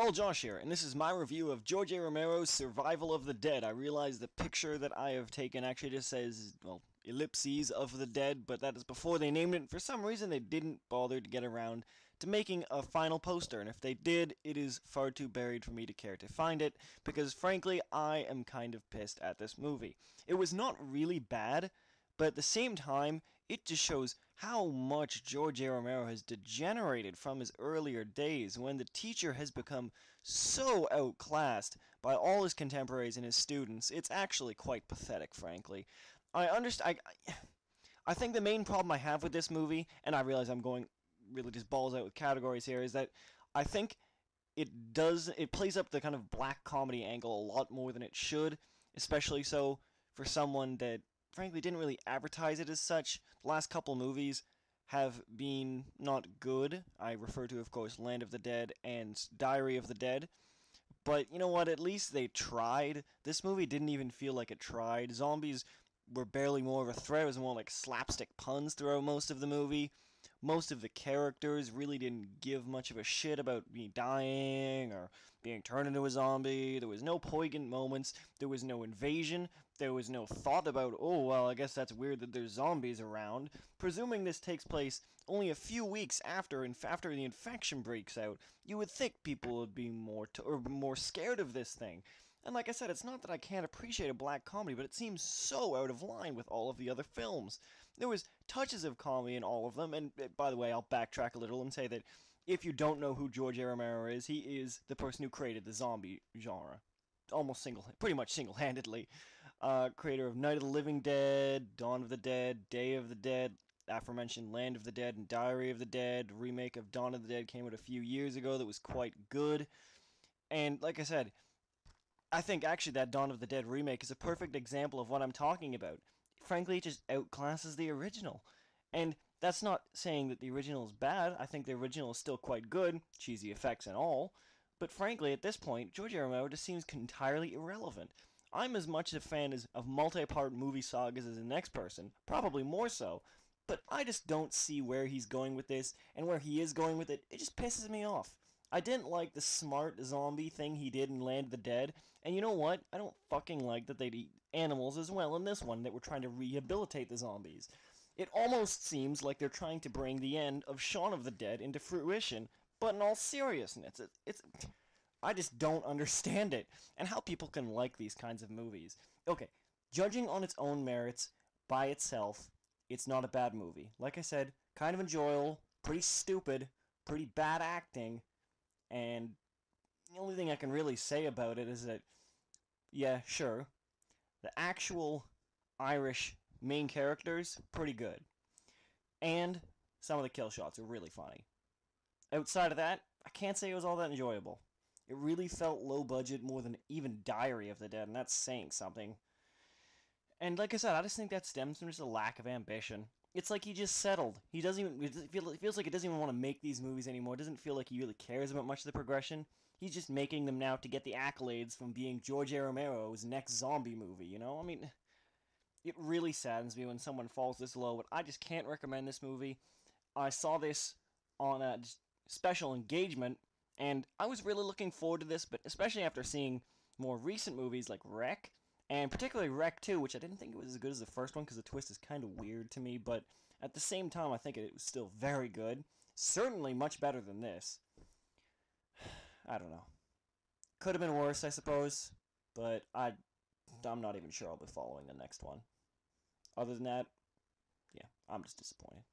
All Josh here, and this is my review of George A. Romero's Survival of the Dead. I realize the picture that I have taken actually just says, well, ellipses of the dead, but that is before they named it. For some reason, they didn't bother to get around to making a final poster, and if they did, it is far too buried for me to care to find it, because frankly, I am kind of pissed at this movie. It was not really bad, but at the same time, it just shows how much George A. Romero has degenerated from his earlier days when the teacher has become so outclassed by all his contemporaries and his students. It's actually quite pathetic, frankly. I understand. I think the main problem I have with this movie, and I realize I'm going really just balls out with categories here, is that I think it plays up the kind of black comedy angle a lot more than it should, especially so for someone that frankly didn't really advertise it as such. The last couple movies have been not good. I refer to, of course, Land of the Dead and Diary of the Dead. But you know what? At least they tried. This movie didn't even feel like it tried. Zombies were barely more of a threat. It was more like slapstick puns throughout most of the movie. Most of the characters really didn't give much of a shit about me dying or being turned into a zombie. There was no poignant moments. There was no invasion. There was no thought about, oh, well, I guess that's weird that there's zombies around. Presuming this takes place only a few weeks after the infection breaks out, you would think people would be more scared of this thing. And like I said, it's not that I can't appreciate a black comedy, but it seems so out of line with all of the other films. There was touches of comedy in all of them, and by the way, I'll backtrack a little and say that if you don't know who George A. Romero is, he is the person who created the zombie genre. Pretty much single-handedly. Creator of Night of the Living Dead, Dawn of the Dead, Day of the Dead, aforementioned Land of the Dead and Diary of the Dead. Remake of Dawn of the Dead came out a few years ago that was quite good. And like I said, I think actually that Dawn of the Dead remake is a perfect example of what I'm talking about. Frankly, it just outclasses the original. And that's not saying that the original is bad. I think the original is still quite good, cheesy effects and all. But frankly, at this point, George A. Romero just seems entirely irrelevant. I'm as much a fan of multi-part movie sagas as the next person, probably more so. But I just don't see where he's going with this, and where he is going with it, it just pisses me off. I didn't like the smart zombie thing he did in Land of the Dead, and you know what? I don't fucking like that they'd eat animals as well in this one, that we're trying to rehabilitate the zombies. It almost seems like they're trying to bring the end of Shaun of the Dead into fruition, but in all seriousness, I just don't understand it, and how people can like these kinds of movies. Okay, judging on its own merits, by itself, it's not a bad movie. Like I said, kind of enjoyable, pretty stupid, pretty bad acting, and the only thing I can really say about it is that, yeah, sure, the actual Irish main characters, pretty good. And some of the kill shots are really funny. Outside of that, I can't say it was all that enjoyable. It really felt low budget more than even Diary of the Dead, and that's saying something. And like I said, I just think that stems from just a lack of ambition. It's like he just settled. He doesn't even. It feels like he doesn't even want to make these movies anymore. It doesn't feel like he really cares about much of the progression. He's just making them now to get the accolades from being George A. Romero's next zombie movie, you know? I mean, it really saddens me when someone falls this low, but I just can't recommend this movie. I saw this on a special engagement, and I was really looking forward to this, but especially after seeing more recent movies like Wreck, and particularly Wreck 2, which I didn't think it was as good as the first one because the twist is kind of weird to me, but at the same time, I think it was still very good. Certainly much better than this. I don't know. Could have been worse, I suppose, but I'm not even sure I'll be following the next one. Other than that, yeah, I'm just disappointed.